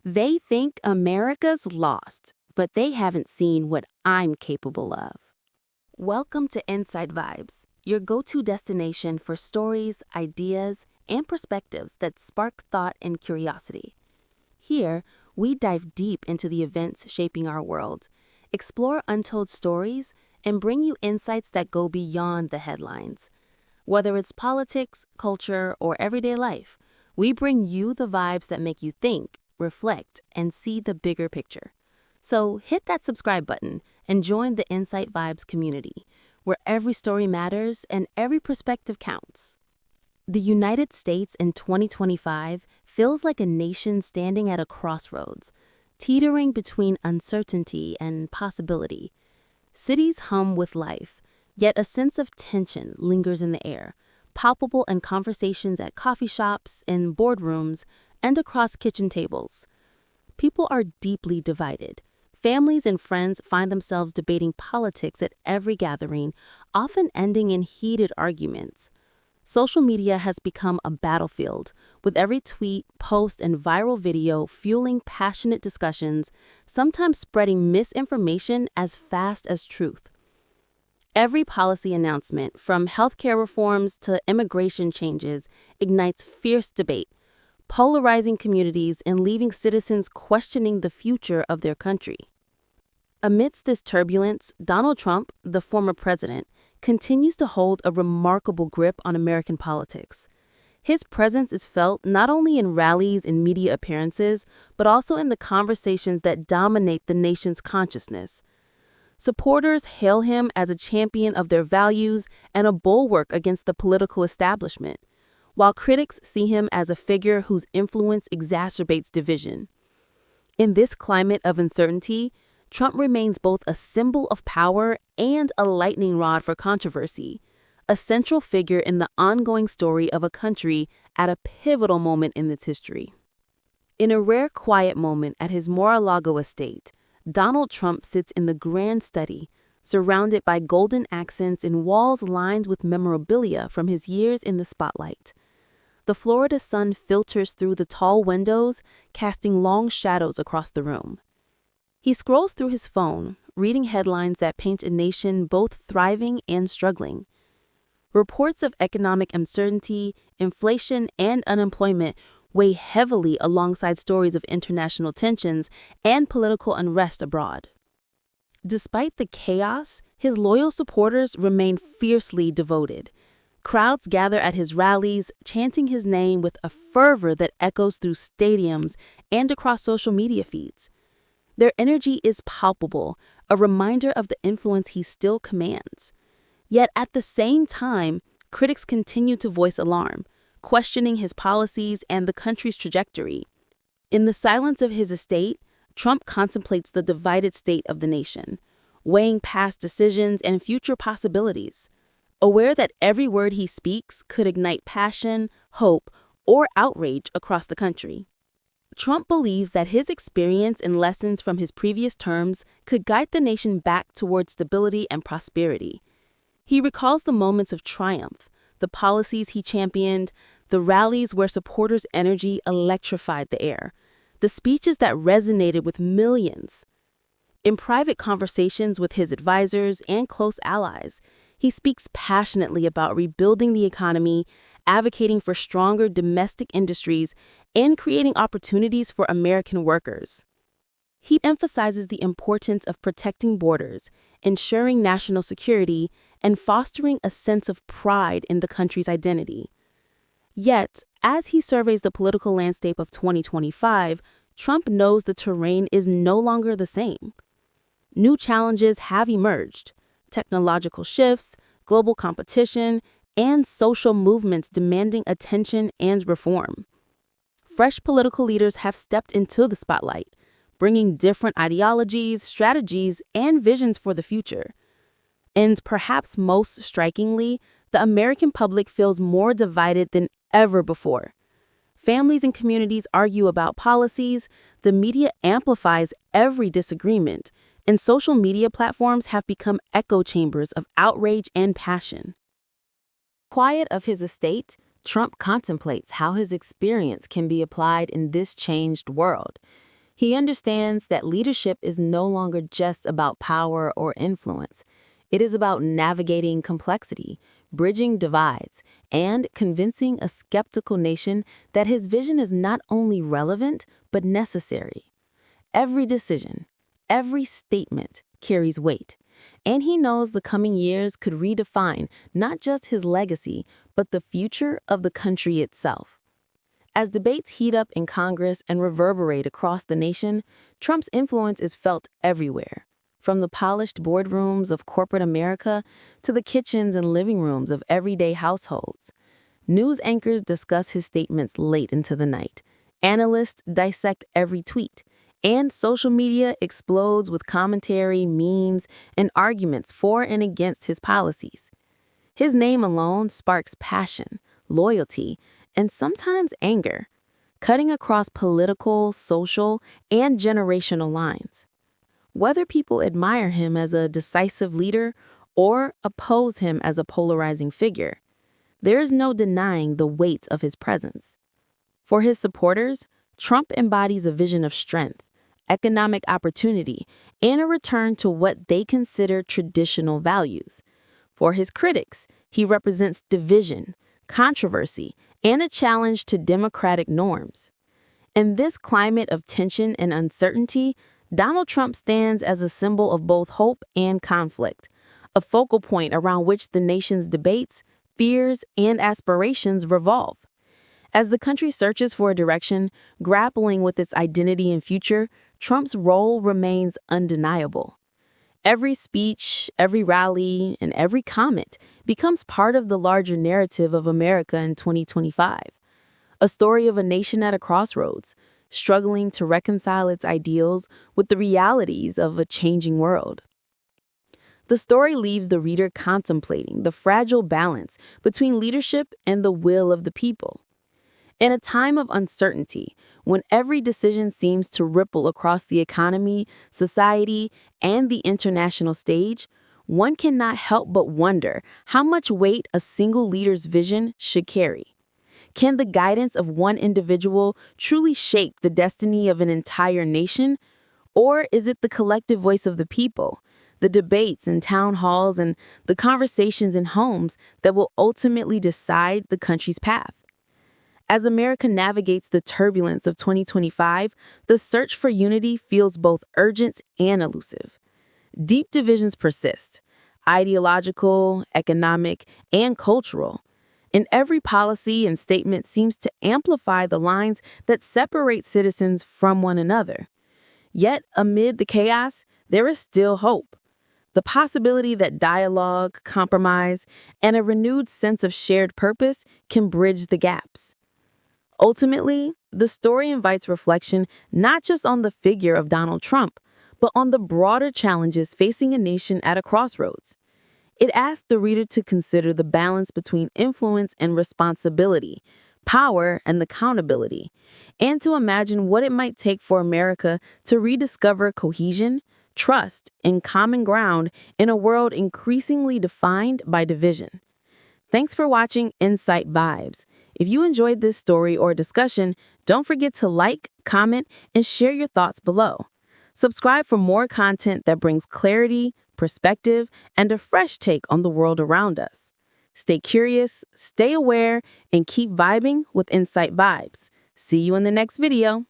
They think America's lost, but they haven't seen what I'm capable of. Welcome to Inside Vibes, your go-to destination for stories, ideas, and perspectives that spark thought and curiosity. Here, we dive deep into the events shaping our world, explore untold stories, and bring you insights that go beyond the headlines. Whether it's politics, culture, or everyday life, we bring you the vibes that make you think, reflect, and see the bigger picture. So hit that subscribe button and join the Insight Vibes community, where every story matters and every perspective counts. The United States in 2025 feels like a nation standing at a crossroads, teetering between uncertainty and possibility. Cities hum with life, yet a sense of tension lingers in the air, palpable in conversations at coffee shops, in boardrooms, and across kitchen tables. People are deeply divided. Families and friends find themselves debating politics at every gathering, often ending in heated arguments. Social media has become a battlefield, with every tweet, post, and viral video fueling passionate discussions, sometimes spreading misinformation as fast as truth. Every policy announcement, from healthcare reforms to immigration changes, ignites fierce debate, polarizing communities and leaving citizens questioning the future of their country. Amidst this turbulence, Donald Trump, the former president, continues to hold a remarkable grip on American politics. His presence is felt not only in rallies and media appearances, but also in the conversations that dominate the nation's consciousness. Supporters hail him as a champion of their values and a bulwark against the political establishment, while critics see him as a figure whose influence exacerbates division. In this climate of uncertainty, Trump remains both a symbol of power and a lightning rod for controversy, a central figure in the ongoing story of a country at a pivotal moment in its history. In a rare quiet moment at his Mar-a-Lago estate, Donald Trump sits in the grand study, surrounded by golden accents and walls lined with memorabilia from his years in the spotlight. The Florida sun filters through the tall windows, casting long shadows across the room. He scrolls through his phone, reading headlines that paint a nation both thriving and struggling. Reports of economic uncertainty, inflation, and unemployment weigh heavily alongside stories of international tensions and political unrest abroad. Despite the chaos, his loyal supporters remain fiercely devoted. Crowds gather at his rallies, chanting his name with a fervor that echoes through stadiums and across social media feeds. Their energy is palpable, a reminder of the influence he still commands. Yet at the same time, critics continue to voice alarm, questioning his policies and the country's trajectory. In the silence of his estate, Trump contemplates the divided state of the nation, weighing past decisions and future possibilities. Aware that every word he speaks could ignite passion, hope, or outrage across the country. Trump believes that his experience and lessons from his previous terms could guide the nation back toward stability and prosperity. He recalls the moments of triumph, the policies he championed, the rallies where supporters' energy electrified the air, the speeches that resonated with millions. In private conversations with his advisors and close allies, he speaks passionately about rebuilding the economy, advocating for stronger domestic industries, and creating opportunities for American workers. He emphasizes the importance of protecting borders, ensuring national security, and fostering a sense of pride in the country's identity. Yet, as he surveys the political landscape of 2025, Trump knows the terrain is no longer the same. New challenges have emerged: technological shifts, global competition, and social movements demanding attention and reform. Fresh political leaders have stepped into the spotlight, bringing different ideologies, strategies, and visions for the future. And perhaps most strikingly, the American public feels more divided than ever before. Families and communities argue about policies, the media amplifies every disagreement, and social media platforms have become echo chambers of outrage and passion. Quiet of his estate, Trump contemplates how his experience can be applied in this changed world. He understands that leadership is no longer just about power or influence. It is about navigating complexity, bridging divides, and convincing a skeptical nation that his vision is not only relevant, but necessary. Every decision, every statement carries weight, and he knows the coming years could redefine not just his legacy, but the future of the country itself. As debates heat up in Congress and reverberate across the nation, Trump's influence is felt everywhere, from the polished boardrooms of corporate America to the kitchens and living rooms of everyday households. News anchors discuss his statements late into the night. Analysts dissect every tweet, and social media explodes with commentary, memes, and arguments for and against his policies. His name alone sparks passion, loyalty, and sometimes anger, cutting across political, social, and generational lines. Whether people admire him as a decisive leader or oppose him as a polarizing figure, there is no denying the weight of his presence. For his supporters, Trump embodies a vision of strength, economic opportunity, and a return to what they consider traditional values. For his critics, he represents division, controversy, and a challenge to democratic norms. In this climate of tension and uncertainty, Donald Trump stands as a symbol of both hope and conflict, a focal point around which the nation's debates, fears, and aspirations revolve. As the country searches for a direction, grappling with its identity and future, Trump's role remains undeniable. Every speech, every rally, and every comment becomes part of the larger narrative of America in 2025. A story of a nation at a crossroads, struggling to reconcile its ideals with the realities of a changing world. The story leaves the reader contemplating the fragile balance between leadership and the will of the people. In a time of uncertainty, when every decision seems to ripple across the economy, society, and the international stage, one cannot help but wonder how much weight a single leader's vision should carry. Can the guidance of one individual truly shape the destiny of an entire nation? Or is it the collective voice of the people, the debates in town halls, and the conversations in homes that will ultimately decide the country's path? As America navigates the turbulence of 2025, the search for unity feels both urgent and elusive. Deep divisions persist, ideological, economic, and cultural. And every policy and statement seems to amplify the lines that separate citizens from one another. Yet, amid the chaos, there is still hope. The possibility that dialogue, compromise, and a renewed sense of shared purpose can bridge the gaps. Ultimately, the story invites reflection not just on the figure of Donald Trump, but on the broader challenges facing a nation at a crossroads. It asks the reader to consider the balance between influence and responsibility, power and accountability, and to imagine what it might take for America to rediscover cohesion, trust, and common ground in a world increasingly defined by division. Thanks for watching Insight Vibes. If you enjoyed this story or discussion, don't forget to like, comment, and share your thoughts below. Subscribe for more content that brings clarity, perspective, and a fresh take on the world around us. Stay curious, stay aware, and keep vibing with Insight Vibes. See you in the next video.